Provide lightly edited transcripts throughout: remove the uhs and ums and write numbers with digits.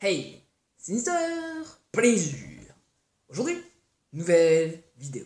Hey, Sinister Plaisir. Aujourd'hui, nouvelle vidéo.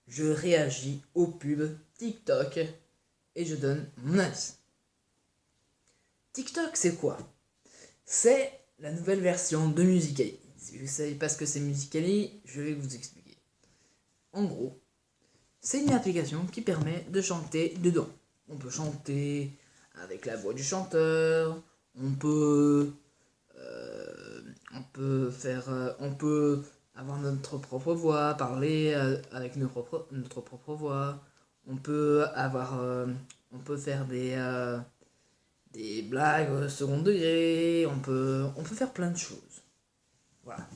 Je réagis aux pubs TikTok et je donne mon avis. TikTok, c'est quoi? C'est la nouvelle version de Musical.ly. Si vous ne savez pas ce que c'est Musical.ly, je vais vous expliquer. En gros, c'est une application qui permet de chanter dedans. On peut chanter avec la voix du chanteur, on peut avoir notre propre voix, parler avec notre propre voix. On peut faire des blagues au second degré. On peut faire plein de choses. Voilà.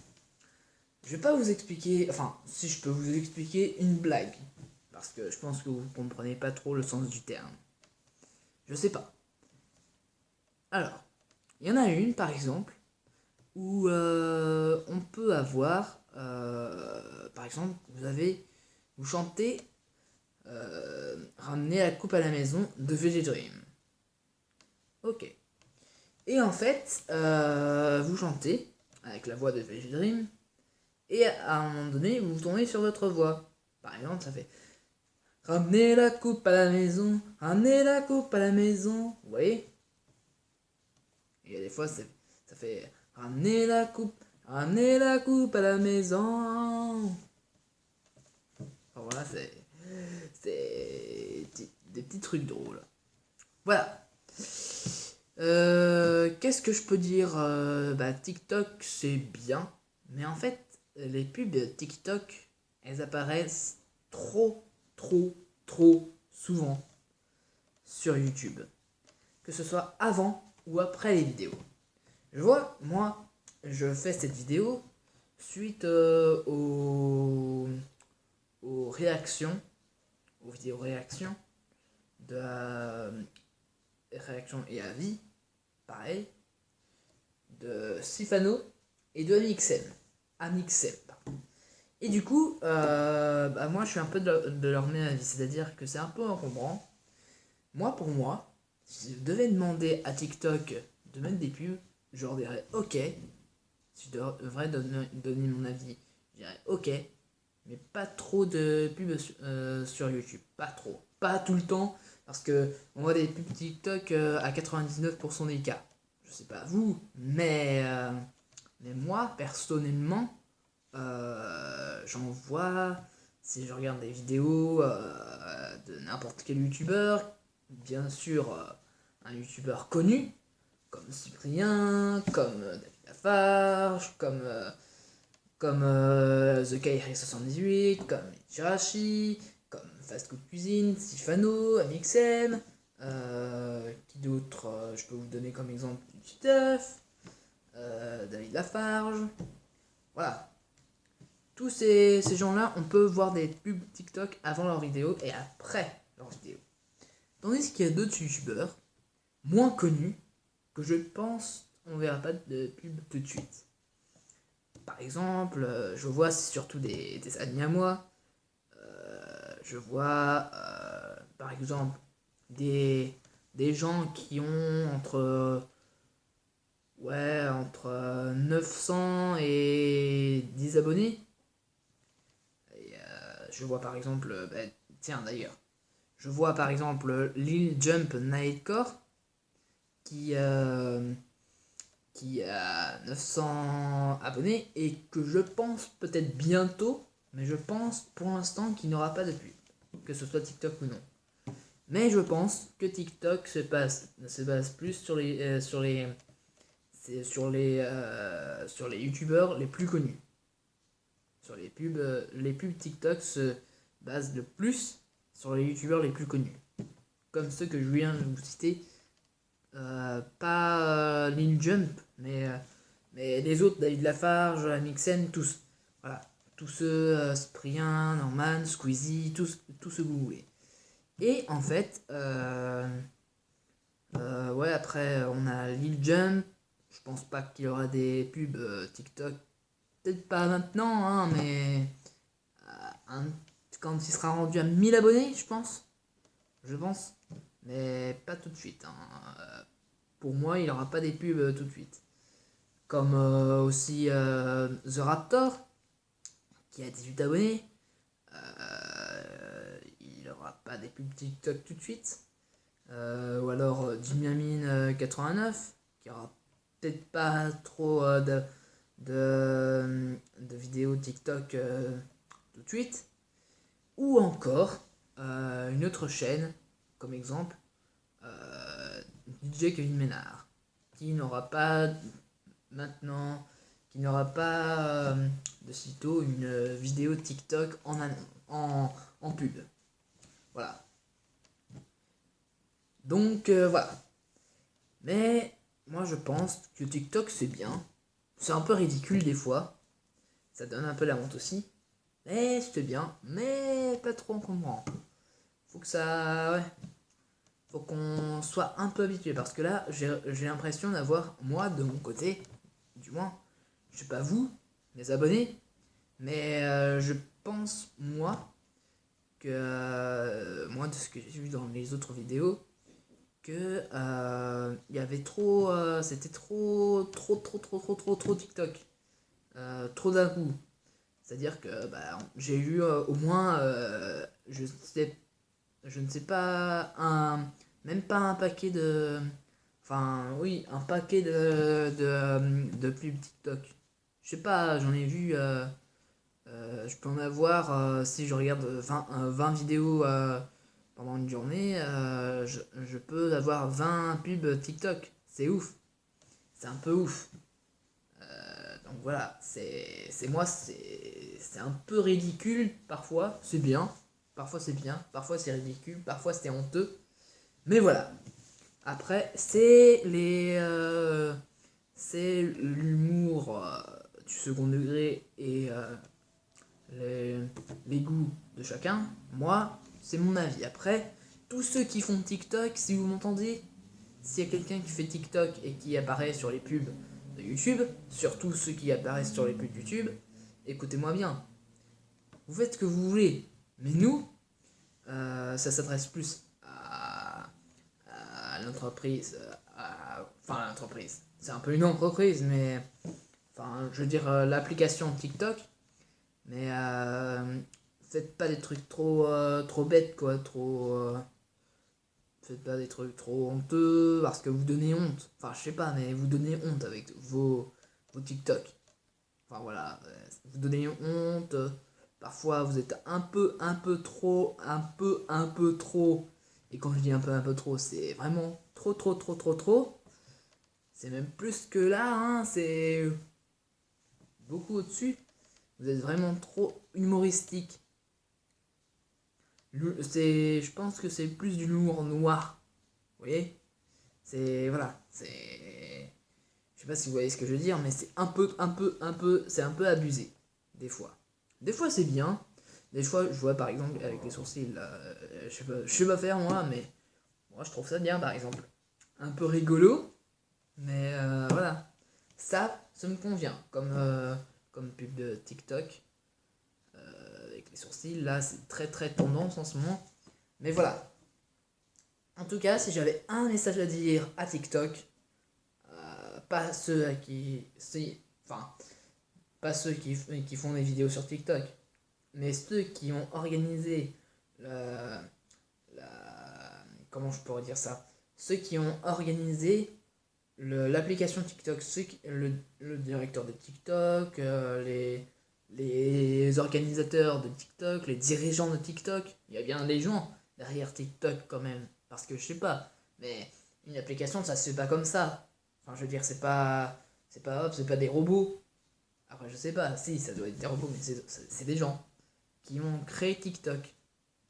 Je vais pas vous expliquer, enfin, si je peux vous expliquer une blague, parce que je pense que vous comprenez pas trop le sens du terme. Je sais pas. Alors, il y en a une, par exemple, où on peut avoir, par exemple, vous chantez Ramener la coupe à la maison de VG Dream. Ok. Et en fait, vous chantez avec la voix de VG Dream, et à un moment donné, vous tournez sur votre voix. Par exemple, ça fait Ramenez la coupe à la maison, ramenez la coupe à la maison. Vous voyez? Et des fois, ça fait ramenez la coupe à la maison. Enfin, voilà, c'est des petits trucs drôles. Voilà. Qu'est-ce que je peux dire? TikTok, c'est bien. Mais en fait, les pubs de TikTok, elles apparaissent trop souvent sur YouTube. Que ce soit avant ou après les vidéos. Je vois, moi, je fais cette vidéo suite aux réactions, aux vidéos réactions de réaction et avis, pareil, de Sifano et de Amixem. Et du coup, moi je suis un peu de leur même avis, c'est-à-dire que c'est un peu encombrant. Moi, pour moi, si je devais demander à TikTok de mettre des pubs, je leur dirais ok. Si je devrais donner mon avis, je dirais ok. Mais pas trop de pubs sur YouTube. Pas trop. Pas tout le temps. Parce que on voit des pubs TikTok à 99% des cas. Je sais pas vous, mais moi, personnellement, j'en vois. Si je regarde des vidéos de n'importe quel youtubeur, bien sûr un youtubeur connu, comme Cyprien, comme David Lafarge, comme The Kairi78, comme Chirachi, comme Fast Food Cuisine, Sifano, Amixem, qui d'autre je peux vous donner comme exemple du Titeuf, David Lafarge, voilà. Tous ces gens-là, on peut voir des pubs TikTok avant leurs vidéos et après leurs vidéos. Tandis qu'il y a d'autres youtubeurs, moins connus, que je pense on verra pas de pub tout de suite. Par exemple, je vois surtout des amis à moi. Je vois par exemple des gens qui ont entre 900 et 10 abonnés. Et je vois par exemple, tiens d'ailleurs, je vois par exemple Lil Jump Nightcore qui a 900 abonnés et que je pense peut-être bientôt, mais je pense pour l'instant qu'il n'aura pas de pub, que ce soit TikTok ou non. Mais je pense que TikTok se base plus sur les youtubeurs les plus connus. Sur les pubs TikTok se basent le plus sur les youtubeurs les plus connus. Comme ceux que je viens de vous citer. Pas Lil Jump, mais les autres, David Lafarge, Amixen, tous. Voilà. Tous ceux, Cyprien, Norman, Squeezie, tous ceux que vous voulez. Et en fait, après, on a Lil Jump. Je pense pas qu'il y aura des pubs TikTok. Peut-être pas maintenant, hein, mais quand il sera rendu à 1000 abonnés, je pense. Mais pas tout de suite. Hein. pour moi, il n'aura pas des pubs tout de suite. Comme aussi The Raptor, qui a 18 abonnés. Il n'aura pas des pubs TikTok tout de suite. Ou alors Jimmy 89, qui aura peut-être pas trop de vidéos TikTok tout de suite. Ou encore une autre chaîne, comme exemple, DJ Kevin Ménard, qui n'aura pas maintenant, qui n'aura pas de sitôt une vidéo TikTok en pub. Voilà. Donc voilà. Mais moi je pense que TikTok c'est bien. C'est un peu ridicule des fois. Ça donne un peu la honte aussi. Mais c'est bien. Mais pas trop encombrant. Faut que ça... Ouais. Faut qu'on soit un peu habitué. Parce que là, j'ai l'impression d'avoir, moi, de mon côté, du moins, je sais pas vous, mes abonnés, mais je pense, moi, que... moi, de ce que j'ai vu dans les autres vidéos, que il y avait trop... c'était trop TikTok. Trop d'un coup. C'est-à-dire que j'ai eu au moins, je ne sais pas, même pas un paquet de... Enfin, oui, un paquet de pubs TikTok. Je sais pas, j'en ai vu... je peux en avoir, si je regarde 20 vidéos pendant une journée, je peux avoir 20 pubs TikTok. C'est ouf. C'est un peu ouf. Donc voilà, c'est moi, c'est un peu ridicule parfois, c'est bien, parfois c'est ridicule, parfois c'est honteux, mais voilà. Après, c'est l'humour du second degré et les goûts de chacun. Moi, c'est mon avis. Après, tous ceux qui font TikTok, si vous m'entendez, s'il y a quelqu'un qui fait TikTok et qui apparaît sur les pubs de YouTube, surtout ceux qui apparaissent sur les pubs de YouTube, écoutez-moi bien. Vous faites ce que vous voulez, mais nous, ça s'adresse plus à l'entreprise. Enfin, l'entreprise. C'est un peu une entreprise, mais... Enfin, je veux dire l'application TikTok. Mais faites pas des trucs trop bêtes, quoi. Faites pas des trucs trop honteux parce que vous donnez honte. Enfin, je sais pas, mais vous donnez honte avec vos TikTok. Enfin, voilà. Vous donnez honte. Parfois, vous êtes un peu trop. Et quand je dis un peu trop, c'est vraiment trop. C'est même plus que là, hein. C'est beaucoup au-dessus. Vous êtes vraiment trop humoristique. Je pense que c'est plus du humour noir. Vous voyez? Voilà. Je sais pas si vous voyez ce que je veux dire, mais c'est c'est un peu abusé. Des fois. Des fois c'est bien. Des fois, je vois par exemple avec les sourcils, je sais pas faire moi, mais moi je trouve ça bien par exemple. Un peu rigolo, mais voilà. Ça me convient. Comme pub de TikTok. Avec les sourcils, là c'est très tendance en ce moment. Mais voilà. En tout cas, si j'avais un message à dire à TikTok, pas ceux à qui... Enfin, pas ceux qui font des vidéos sur TikTok, mais ceux qui ont organisé comment je pourrais dire ça, ceux qui ont organisé l'application TikTok, le directeur de TikTok, les organisateurs de TikTok, les dirigeants de TikTok, il y a bien des gens derrière TikTok quand même, parce que je sais pas, mais une application ça se fait pas comme ça. Enfin, je veux dire, c'est pas des robots. Après, je sais pas, si, ça doit être des robots, mais c'est des gens qui ont créé TikTok.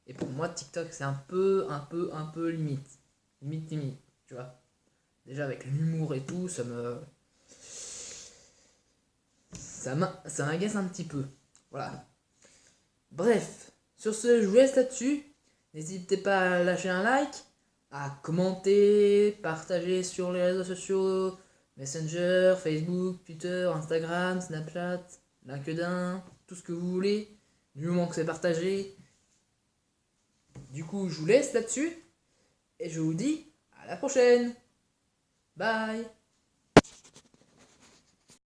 Et pour moi, TikTok, c'est un peu limite. Limite, tu vois. Déjà, avec l'humour et tout, ça m'agace un petit peu. Voilà. Bref, sur ce, je vous laisse là-dessus. N'hésitez pas à lâcher un like, à commenter, partager sur les réseaux sociaux, Messenger, Facebook, Twitter, Instagram, Snapchat, LinkedIn, tout ce que vous voulez, du moment que c'est partagé. Du coup, je vous laisse là-dessus, et je vous dis à la prochaine. Bye.